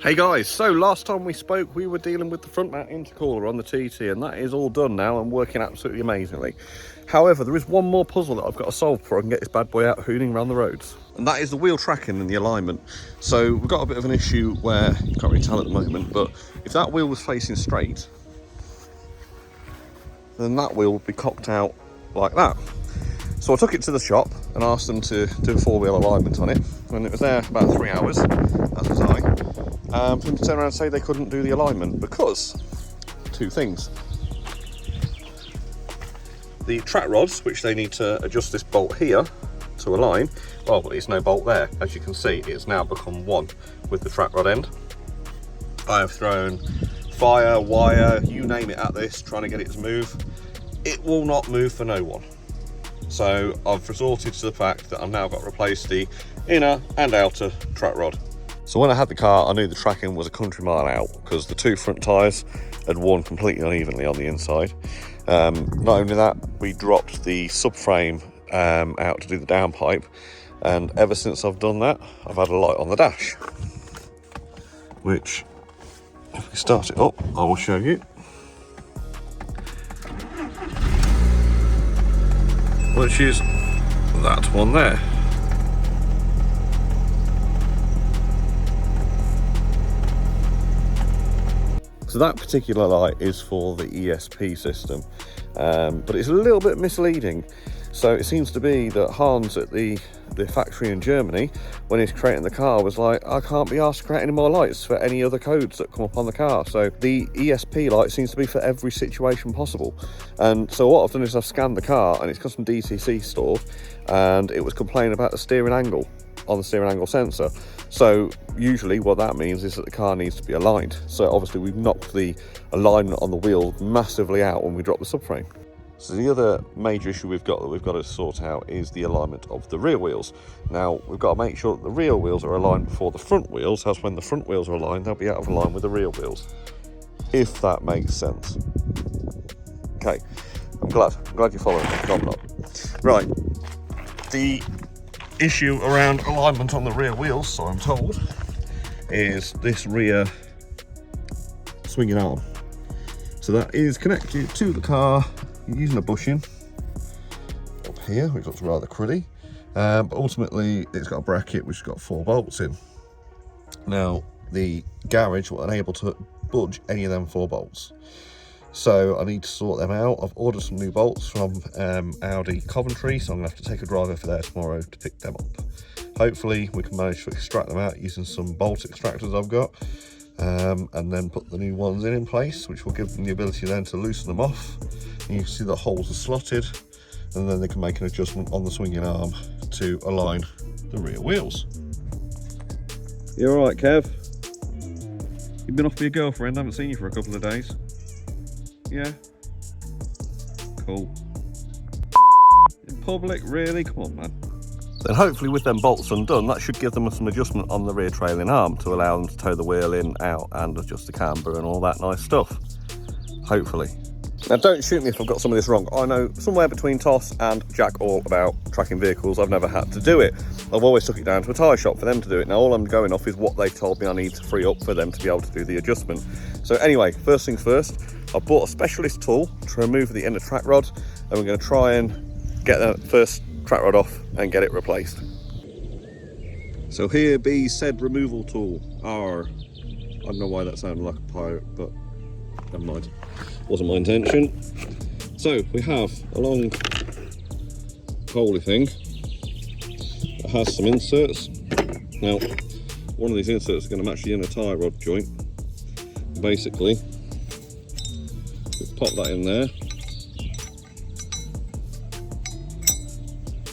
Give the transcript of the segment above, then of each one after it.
Hey guys, so last time we spoke we were dealing with the front mount intercooler on the TT, and that is all done now and working absolutely amazingly. However, there is one more puzzle that I've got to solve before I can get this bad boy out hooning around the roads, and that is the wheel tracking and the alignment. So we've got a bit of an issue where you can't really tell at the moment, but if that wheel was facing straight, then that wheel would be cocked out like that. So I took it to the shop and asked them to do a four-wheel alignment on it, and it was there about 3 hours, as was I. For them to turn around and say they couldn't do the alignment because two things. The track rods, which they need to adjust this bolt here to align, well, there's no bolt there. As you can see, it's now become one with the track rod end. I have thrown fire, wire, you name it at this, trying to get it to move. It will not move for no one. So I've resorted to the fact that I've now got to replace the inner and outer track rod. So when I had the car, I knew the tracking was a country mile out because the two front tyres had worn completely unevenly on the inside. Not only that, we dropped the subframe out to do the downpipe, and ever since I've done that, I've had a light on the dash, which, if we start it up, I will show you. Which is that one there. So that particular light is for the ESP system, but it's a little bit misleading. So it seems to be that Hans at the factory in Germany, when he's creating the car, was like, I can't be asked to create any more lights for any other codes that come up on the car. So the ESP light seems to be for every situation possible. And so what I've done is I've scanned the car, and it's got some DTC stored, and it was complaining about the steering angle on the steering angle sensor. So usually what that means is that the car needs to be aligned. So obviously we've knocked the alignment on the wheel massively out when we drop the subframe. So the other major issue we've got to sort out is the alignment of the rear wheels. Now we've got to make sure that the rear wheels are aligned before the front wheels, else when the front wheels are aligned, they'll be out of line with the rear wheels, if that makes sense. Okay, I'm glad you're following me. No, I'm not. Right, the issue around alignment on the rear wheels, so I'm told, is this rear swinging arm. So that is connected to the car using a bushing up here, which looks rather cruddy, but ultimately it's got a bracket which has got 4 bolts in. Now the garage will unable to budge any of them 4 bolts, so I need to sort them out. I've ordered some new bolts from Audi Coventry, so I'm going to have to take a drive over there tomorrow to pick them up. Hopefully we can manage to extract them out using some bolt extractors I've got, and then put the new ones in place, which will give them the ability then to loosen them off. And you can see the holes are slotted, and then they can make an adjustment on the swinging arm to align the rear wheels. You all right, Kev? You've been off with your girlfriend, haven't seen you for a couple of days. Yeah? Cool. In public, really? Come on, man. Then hopefully with them bolts undone, that should give them some adjustment on the rear trailing arm to allow them to tow the wheel in, out, and adjust the camber and all that nice stuff. Hopefully. Now don't shoot me if I've got some of this wrong. I know somewhere between Toss and Jack all about tracking vehicles. I've never had to do it. I've always took it down to a tyre shop for them to do it. Now all I'm going off is what they've told me I need to free up for them to be able to do the adjustment. So anyway, first things first, I've bought a specialist tool to remove the inner track rod, and we're going to try and get that first track rod off and get it replaced. So here be said removal tool. I don't know why that sounded like a pirate, but never mind. Wasn't my intention. So we have a long holey thing that has some inserts. Now one of these inserts is going to match the inner tie rod joint. Basically we pop that in there,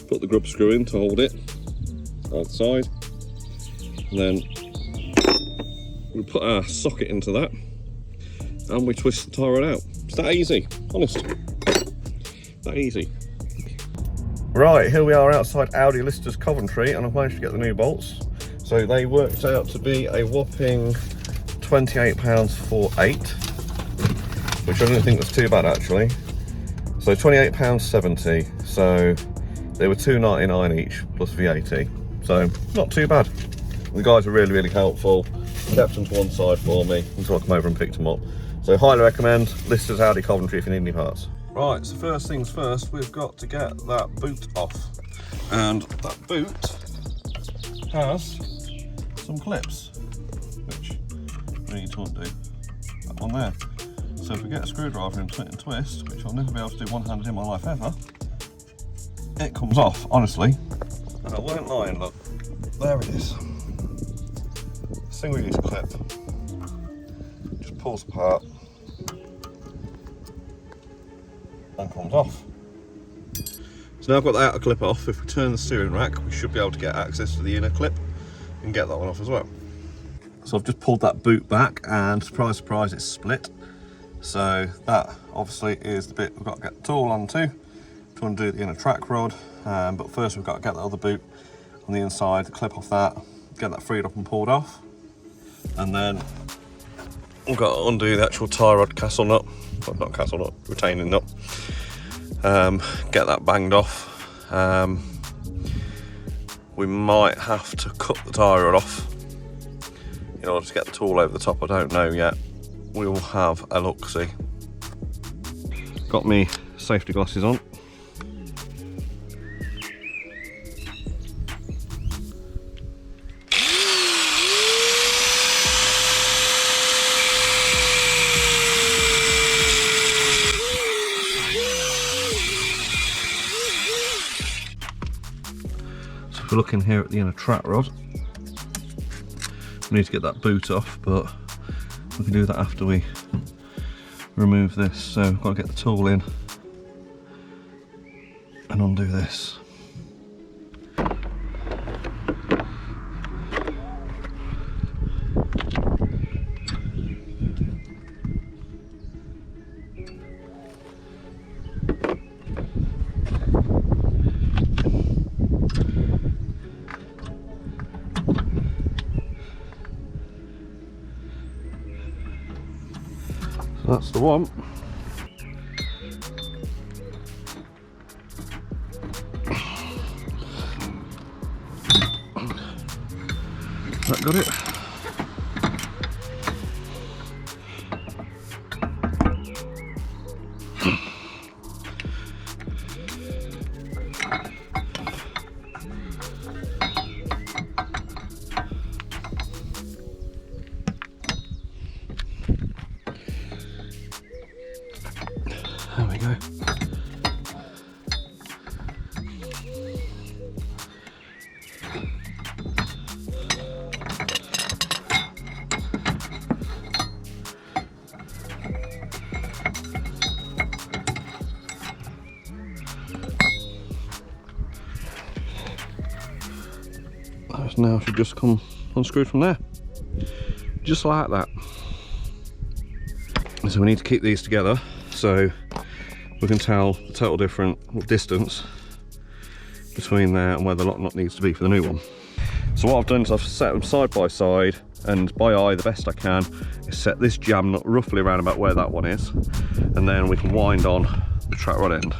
put the grub screw in to hold it either side, and then we put our socket into that and we twist the tie rod out. It's that easy, honest. That easy. Right, here we are outside Audi Listers Coventry, and I've managed to get the new bolts. So they worked out to be a whopping £28 for 8, which I didn't think was too bad actually. So £28.70. So they were £2.99 each plus VAT. So not too bad. The guys were really helpful. kept them to one side for me until I come over and picked them up. So highly recommend. This is Audi Coventry if you need any parts. Right, so first things first, we've got to get that boot off. And that boot has some clips, which we need to undo. That one there. So if we get a screwdriver and twist, which I'll never be able to do one-handed in my life ever, it comes off, honestly. And I won't lie, look, there it is. Single use clip, just pulls apart and comes off. So now I've got the outer clip off. If we turn the steering rack, we should be able to get access to the inner clip and get that one off as well. So I've just pulled that boot back and surprise, surprise, it's split. So that obviously is the bit we've got to get the tool onto to undo the inner track rod. But first we've got to get the other boot on the inside, the clip off that, get that freed up and pulled off. And then we've got to undo the actual tie rod castle nut, well, not castle nut, retaining nut. Get that banged off. We might have to cut the tie rod off in order to get the tool over the top, I don't know yet. We will have a look-see. Got me safety glasses on. So if we're looking here at the inner track rod, we need to get that boot off, but we can do that after we remove this. So we've got to get the tool in and undo this. That's the one. That got it. There we go. That now should just come unscrewed from there. Just like that. So we need to keep these together so we can tell the total different distance between there and where the lock nut needs to be for the new one. So what I've done is I've set them side by side, and by eye the best I can is set this jam nut roughly around about where that one is, and then we can wind on the track rod end.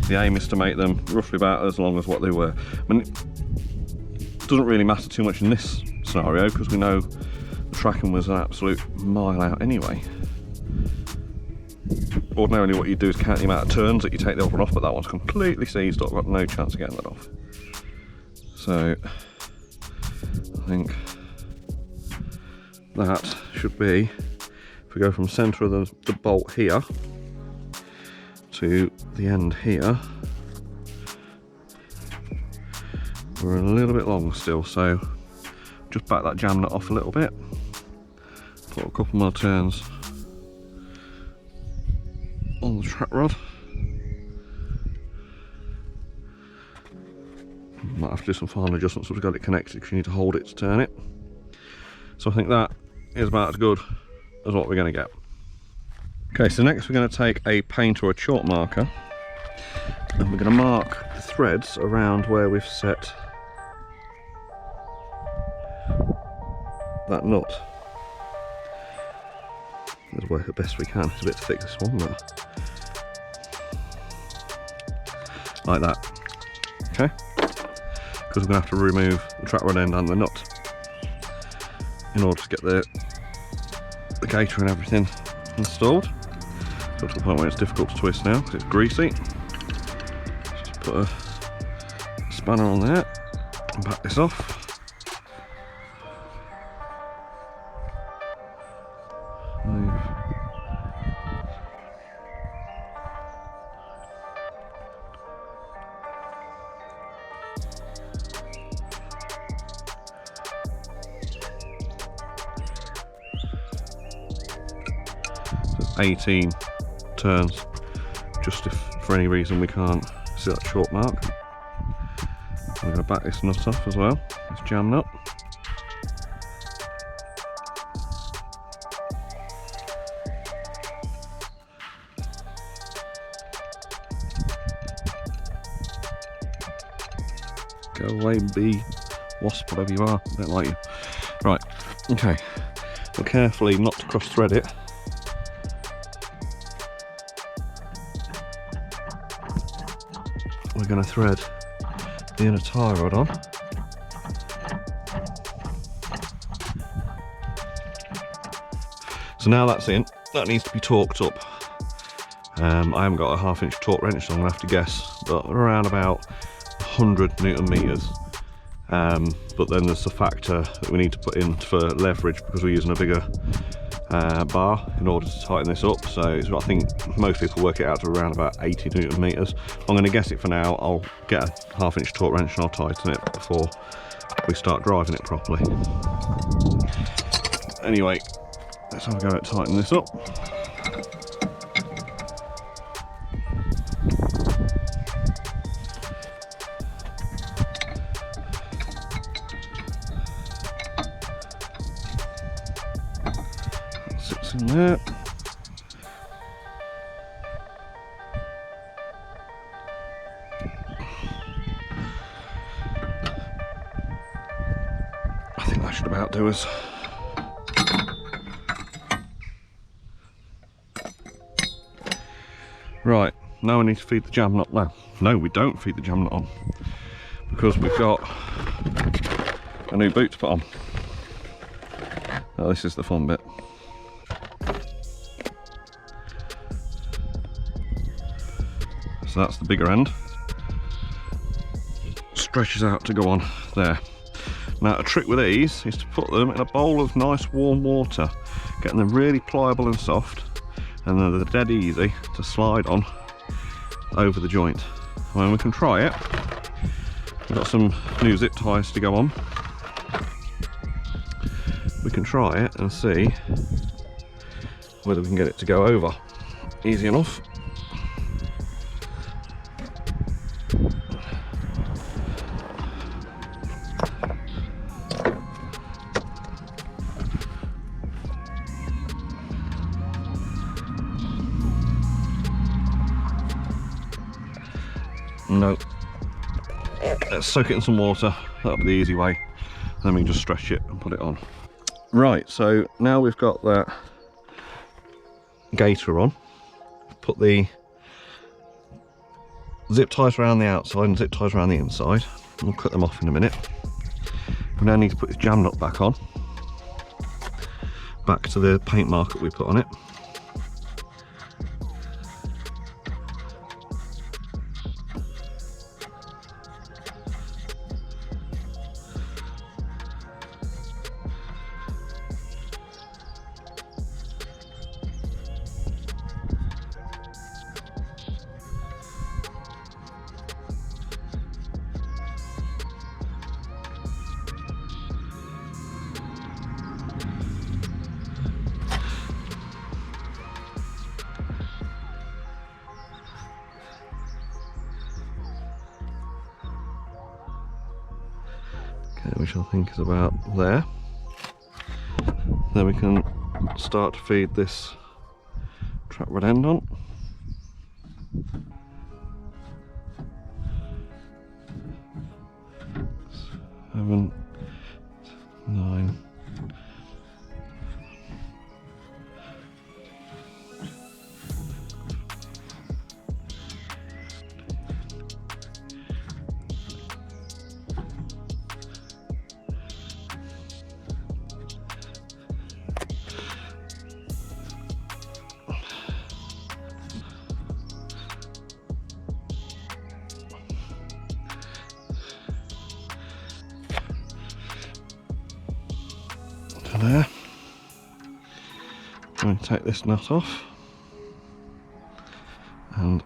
The aim is to make them roughly about as long as what they were. I mean, it doesn't really matter too much in this scenario because we know the tracking was an absolute mile out anyway. Ordinarily what you do is count the amount of turns that you take the other one off, but that one's completely seized up, I've got no chance of getting that off. So I think that should be, if we go from centre of the bolt here to the end here, we're a little bit long still, so just back that jam nut off a little bit, put a couple more turns on the track rod. Might have to do some final adjustments so we've got it connected because you need to hold it to turn it. So I think that is about as good as what we're going to get. Okay, so next we're going to take a paint or a chalk marker and we're going to mark the threads around where we've set that nut. Let's work the best we can. It's a bit thick this one, but like that. Okay, because we're going to have to remove the track rod end and the nut. in order to get the gator and everything installed. Got to the point where it's difficult to twist now because it's greasy. Just put a spanner on there and back this off. 18 turns, just if for any reason we can't see that short mark. I'm going to back this nut off as well, this jam nut. Go away, bee, wasp, whatever you are, I don't like you. Right, okay, but carefully not to cross thread it. We're going to thread the inner tie rod on. So now that's in, that needs to be torqued up. I haven't got a 1/2 inch torque wrench, so I'm going to have to guess, but around about 100 Newton meters. But then there's the factor that we need to put in for leverage because we're using a bigger bar in order to tighten this up. So I think most people work it out to around about 80 Newton meters. I'm going to guess it for now. I'll get a 1/2 inch torque wrench and I'll tighten it before we start driving it properly. Anyway, let's have a go at tightening this up. Sits in there. I think that should about do us. Right, now we need to feed the jam nut now. No, we don't feed the jam nut on because we've got a new boot to put on. Now this is the fun bit. So that's the bigger end. Stretches out to go on there. Now a trick with these is to put them in a bowl of nice warm water, getting them really pliable and soft, and then they're dead easy to slide on over the joint. When we can try it, we've got some new zip ties to go on. We can try it and see whether we can get it to go over. Easy enough. No. Let's soak it in some water. That'll be the easy way. Then we can just stretch it and put it on. Right, so now we've got that gator on. Put the zip ties around the outside and zip ties around the inside. We'll cut them off in a minute. We now need to put this jam nut back on. Back to the paint marker we put on it. Which I think is about there. Then we can start to feed this trap rod end on. Seven, 9. there. I'm going to take this nut off and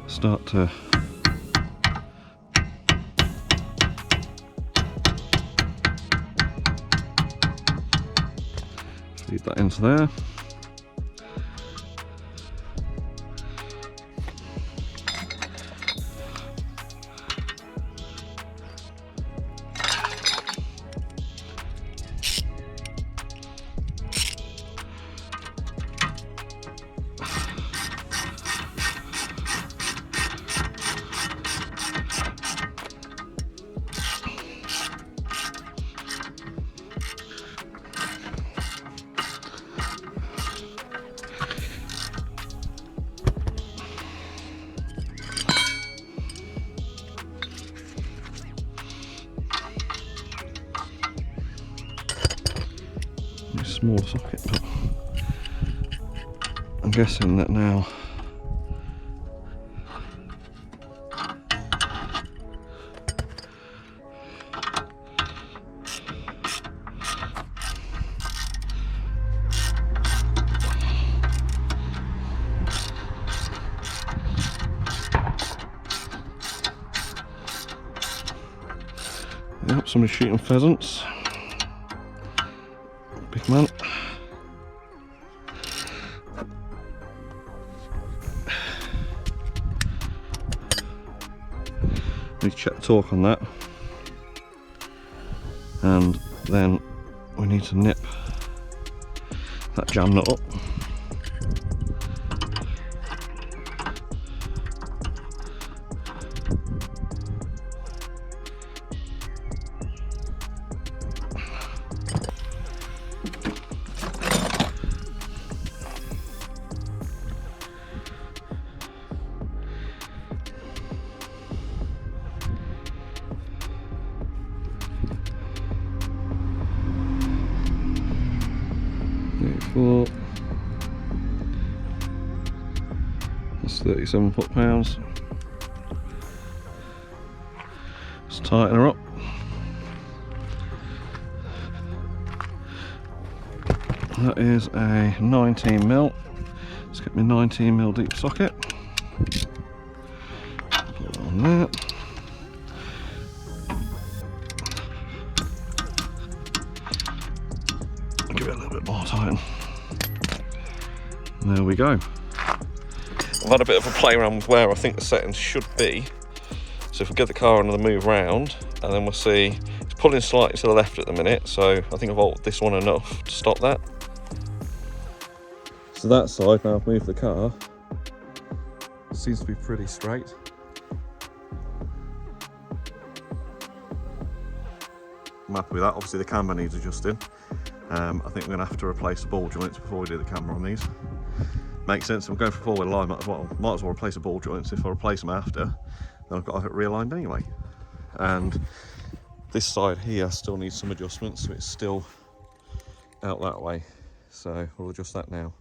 start to feed that into there. Small socket, but I'm guessing that now yep, somebody's shooting pheasants. Big man. Need to check the torque on that, and then we need to nip that jam nut up. Four. That's 37 foot-pounds. Let's tighten her up. That is a 19mm. Let's get my 19mm deep socket. Put it on there. Give it a little bit more tighten. There we go. I've had a bit of a play around with where I think the settings should be. So if we get the car on the move round, and then we'll see, it's pulling slightly to the left at the minute, so I think I've altered this one enough to stop that. So that side, now I've moved the car, seems to be pretty straight. I'm happy with that. Obviously the camber needs adjusting. I think we're going to have to replace the ball joints before we do the camber on these. Makes sense. I'm going for forward line, might as well replace the ball joints. If I replace them after, then I've got to have it realigned anyway. And this side here still needs some adjustments, so it's still out that way. So we'll adjust that now.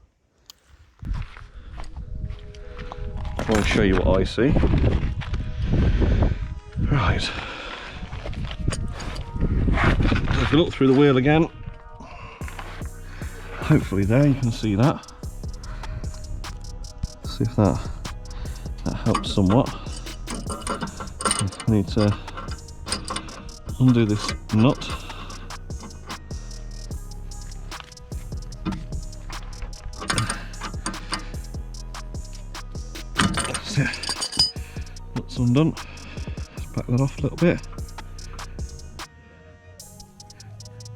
Try and show you what I see. Right. If you look through the wheel again, hopefully there you can see that. See if that helps somewhat. I need to undo this nut. That's it. Nut's undone. Let's back that off a little bit.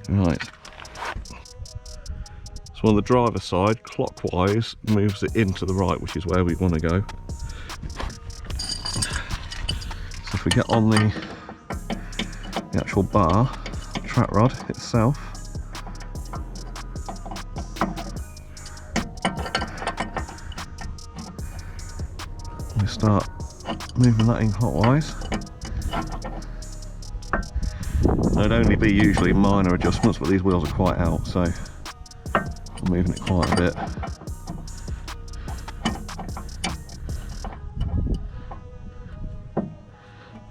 Right. So on the driver's side, clockwise moves it into the right, which is where we want to go. So if we get on the actual bar, track rod itself, we start moving that in clockwise. There'd only be usually minor adjustments, but these wheels are quite out, so I'm moving it quite a bit.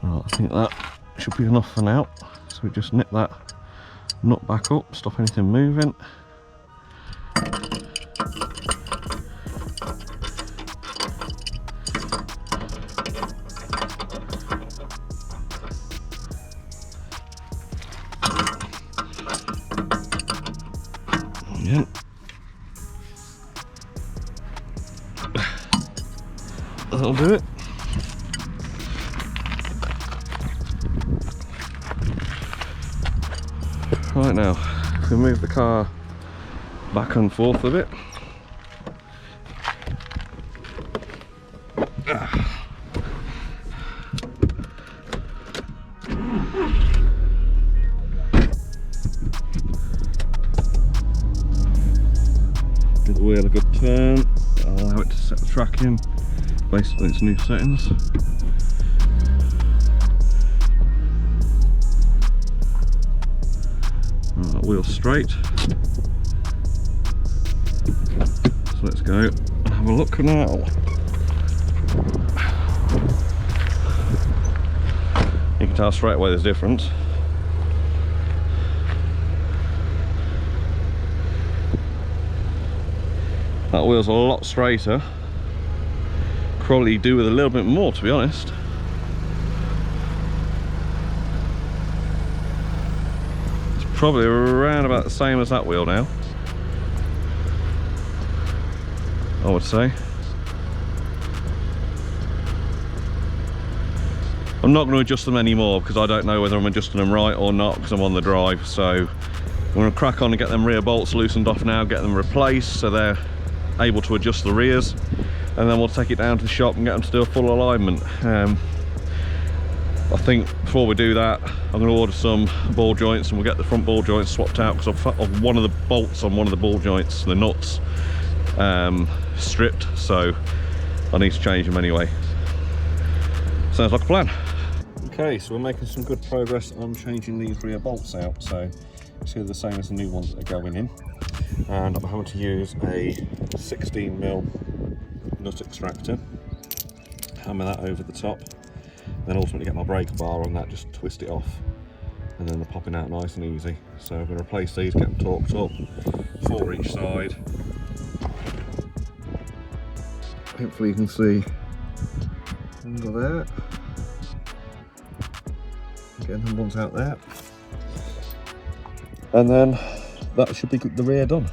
Right, I think that should be enough for now. So we just nip that nut back up, stop anything moving. Yeah. That'll do it. Right, now, if we move the car back and forth a bit. Give the wheel a good turn, allow it to set the tracking based on its new settings. Right, wheel straight. So let's go and have a look now. You can tell straight away there's a difference. That wheel's a lot straighter. Probably do with a little bit more, to be honest. It's probably around about the same as that wheel now, I would say. I'm not going to adjust them anymore because I don't know whether I'm adjusting them right or not because I'm on the drive. So I'm going to crack on and get them rear bolts loosened off now, get them replaced so they're able to adjust the rears, and then we'll take it down to the shop and get them to do a full alignment. I think before we do that, I'm going to order some ball joints and we'll get the front ball joints swapped out because of one of the bolts on one of the ball joints, the nuts, stripped, so I need to change them anyway. Sounds like a plan. Okay, so we're making some good progress on changing these rear bolts out, so you see they're the same as the new ones that are going in. And I'm having to use a 16mm nut extractor, hammer that over the top, then ultimately get my breaker bar on that, just twist it off, and then they're popping out nice and easy. So I'm going to replace these, get them torqued up, 4 each side. Hopefully you can see under there, getting them ones out there, and then that should be the rear done.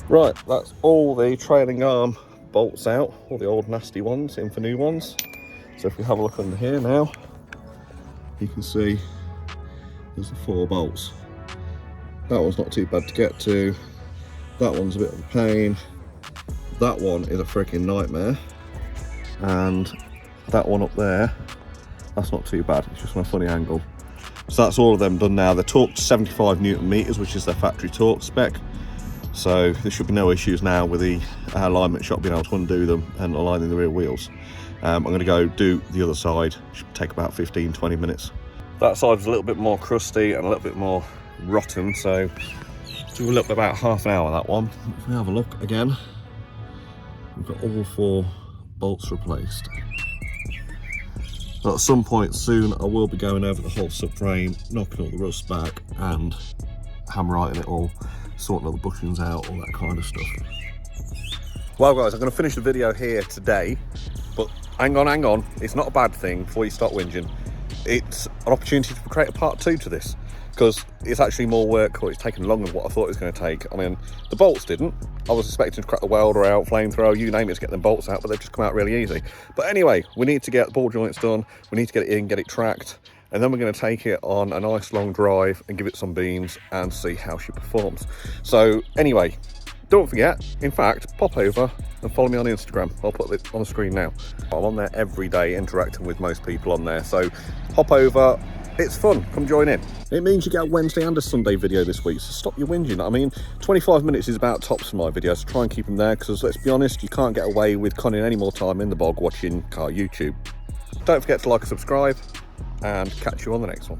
Right, that's all the trailing arm bolts out, all the old nasty ones in for new ones. So if we have a look under here now, you can see there's the 4 bolts. That one's not too bad to get to, that one's a bit of a pain, that one is a freaking nightmare, and that one up there, that's not too bad, it's just on a funny angle. So that's all of them done now. They're torqued to 75 Newton meters, which is their factory torque spec. So there should be no issues now with the alignment shop being able to undo them and aligning the rear wheels. I'm going to go do the other side. Should take about 15-20 minutes. That side was a little bit more crusty and a little bit more rotten, so do a little bit about half an hour that one. If we have a look again, we've got all 4 bolts replaced. But at some point soon I will be going over the whole subframe, knocking all the rust back and hammer-writing it all, sorting all the bushings out, all that kind of stuff. Well guys, I'm going to finish the video here today, but hang on, it's not a bad thing before you start whinging. It's an opportunity to create a part 2 to this, because it's actually more work, or it's taken longer than what I thought it was going to take. I mean, the bolts didn't. I was expecting to crack the welder out, flamethrower, you name it, to get them bolts out, but they've just come out really easy. But anyway, we need to get the ball joints done, we need to get it in, get it tracked, and then we're going to take it on a nice long drive and give it some beans and see how she performs. So anyway, don't forget, in fact, pop over and follow me on Instagram. I'll put it on the screen now. I'm on there every day interacting with most people on there, so hop over. It's fun, come join in. It means you get a Wednesday and a Sunday video this week, so stop your whinging. I mean, 25 minutes is about tops for my videos, so try and keep them there, because let's be honest, you can't get away with conning any more time in the bog watching car YouTube. Don't forget to like and subscribe, and catch you on the next one.